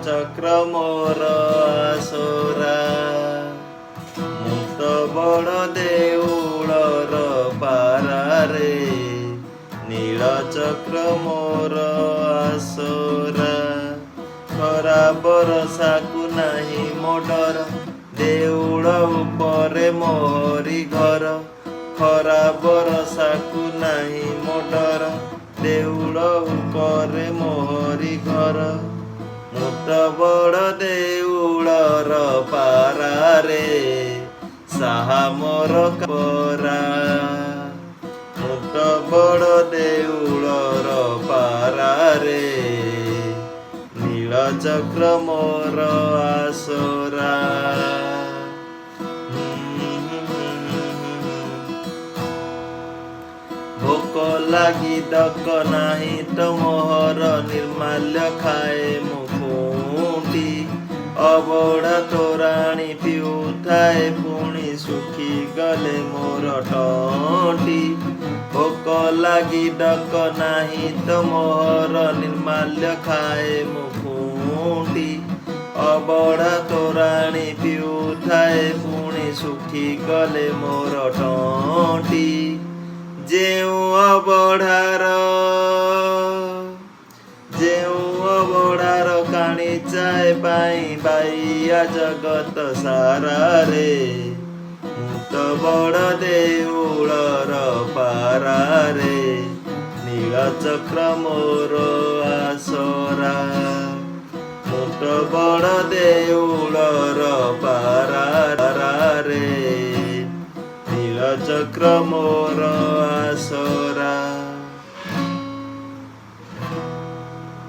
ଚକ୍ର ମୋର ଆସରା। ମୁଁ ତ ବଡ଼ ଦେଉଳର ପାରାରେ, ନୀଳ ଚକ୍ର ମୋର ଆସରା। ଖରା ବରଷାକୁ ନାହିଁ ମୋ ଡର, ଦେଉଳ ଉପରେ ମୋରି ଘର। ଖରା ବରଷାକୁ ନାହିଁ ମୋ ଡର, ଦେଉଳ ଉପରେ ମୋରି ଘର। ମୁଁ ତ ବଡ଼ ଦେଉଳର ପାରାରେ, ସାହା ମୋର ପରା। ମୁଁ ତ ବଡ଼ ଦେଉଳର ପାରାରେ, ନୀଳ ଚକ୍ର ମୋର ଆସରା। ଭୋକ ଲାଗି ଡକ ନାହିଁ ତ ମୋହର, ନିର୍ମାଲ୍ୟ ଖାଏ ମୁଁ ଖୁଣ୍ଟି। ଅବଢ଼ା ତୋରାଣି ପିଉଥାଏ, ପୁଣି ଶୁଖିଗଲେ ମୋର ତଣ୍ଟି। ଭୋକ ଲାଗି ଡକ ନାହିଁ ତ ମୋହର, ନିର୍ମାଲ୍ୟ ଖାଏ ମୁଁ ଖୁଣ୍ଟି। ଅବଢ଼ା ତୋରାଣି ପିଉଥାଏ, ପୁଣି ଶୁଖିଗଲେ ମୋର ତଣ୍ଟି। ଯେଉଁ ଅବଢ଼ାର କାଣିଚାଏ ପାଇଁ ବାଇଆ ଜଗତ ସାରାରେ, ମୁଁ ତ ବଡ଼ ଦେଉଳର ପାରାରେ, ନୀଳ ଚକ୍ର ମୋର ଆସରା। ମୁଁ ତ ବଡ଼ ଦେଉଳର ପାରାରେ, ନୀଳ ଚକ୍ର ମୋର ଆସରା।